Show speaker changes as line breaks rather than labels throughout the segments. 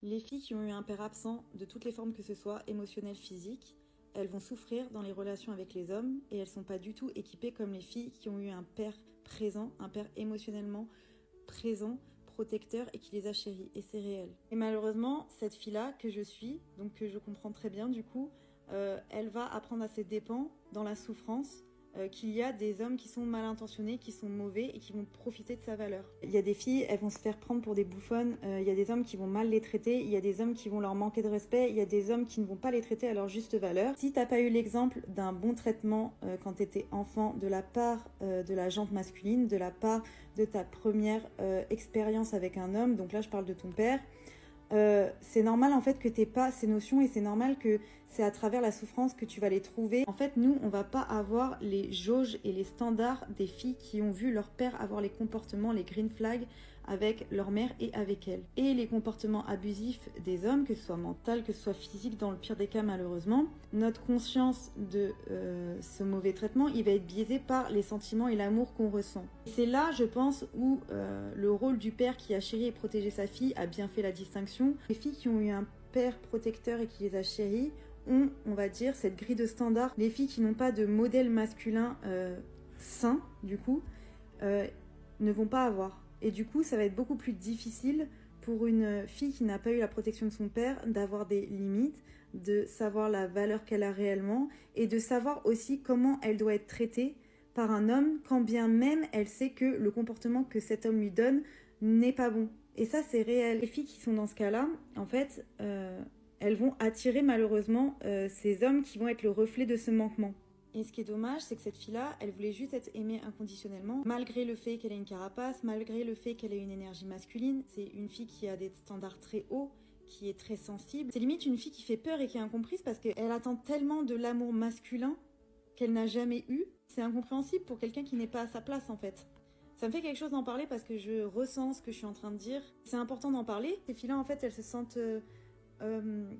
Les filles qui ont eu un père absent, de toutes les formes que ce soit, émotionnelles, physiques, elles vont souffrir dans les relations avec les hommes et elles ne sont pas du tout équipées comme les filles qui ont eu un père présent, un père émotionnellement présent, protecteur et qui les a chéries. Et c'est réel. Et malheureusement, cette fille-là que je suis, donc que je comprends très bien du coup, elle va apprendre à ses dépens, dans la souffrance, qu'il y a des hommes qui sont mal intentionnés, qui sont mauvais et qui vont profiter de sa valeur. Il y a des filles, elles vont se faire prendre pour des bouffonnes, il y a des hommes qui vont mal les traiter, il y a des hommes qui vont leur manquer de respect, il y a des hommes qui ne vont pas les traiter à leur juste valeur. Si t'as pas eu l'exemple d'un bon traitement quand t'étais enfant de la part de la jante masculine, de la part de ta première expérience avec un homme, donc là je parle de ton père, c'est normal en fait que t'aies pas ces notions et c'est normal que c'est à travers la souffrance que tu vas les trouver. En fait, nous, on va pas avoir les jauges et les standards des filles qui ont vu leur père avoir les comportements, les green flags avec leur mère et avec elle. Et les comportements abusifs des hommes, que ce soit mental, que ce soit physique, dans le pire des cas malheureusement. Notre conscience de ce mauvais traitement, il va être biaisé par les sentiments et l'amour qu'on ressent. C'est là, je pense, où le rôle du père qui a chéri et protégé sa fille a bien fait la distinction. Les filles qui ont eu un père protecteur et qui les a chéries ont, on va dire, cette grille de standards. Les filles qui n'ont pas de modèle masculin sain, du coup, ne vont pas avoir. Et du coup, ça va être beaucoup plus difficile pour une fille qui n'a pas eu la protection de son père d'avoir des limites, de savoir la valeur qu'elle a réellement et de savoir aussi comment elle doit être traitée par un homme, quand bien même elle sait que le comportement que cet homme lui donne n'est pas bon. Et ça, c'est réel. Les filles qui sont dans ce cas-là, en fait, elles vont attirer malheureusement ces hommes qui vont être le reflet de ce manquement. Et ce qui est dommage, c'est que cette fille-là, elle voulait juste être aimée inconditionnellement, malgré le fait qu'elle ait une carapace, malgré le fait qu'elle ait une énergie masculine. C'est une fille qui a des standards très hauts, qui est très sensible. C'est limite une fille qui fait peur et qui est incomprise parce qu'elle attend tellement de l'amour masculin qu'elle n'a jamais eu. C'est incompréhensible pour quelqu'un qui n'est pas à sa place en fait. Ça me fait quelque chose d'en parler parce que je ressens ce que je suis en train de dire. C'est important d'en parler. Ces filles-là, en fait, elles se sentent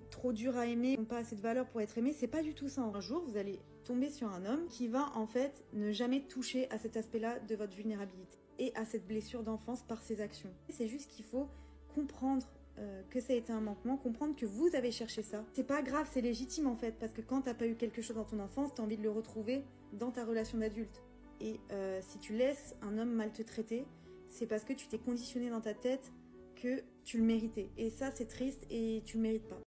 trop dures à aimer, n'ont pas assez de valeur pour être aimées. C'est pas du tout ça. Un jour, vous allez tomber sur un homme qui va en fait ne jamais toucher à cet aspect-là de votre vulnérabilité et à cette blessure d'enfance par ses actions. C'est juste qu'il faut comprendre que ça a été un manquement, comprendre que vous avez cherché ça. C'est pas grave, c'est légitime en fait, parce que quand t'as pas eu quelque chose dans ton enfance, t'as envie de le retrouver dans ta relation d'adulte. Et si tu laisses un homme mal te traiter, c'est parce que tu t'es conditionné dans ta tête que tu le méritais. Et ça, c'est triste et tu le mérites pas.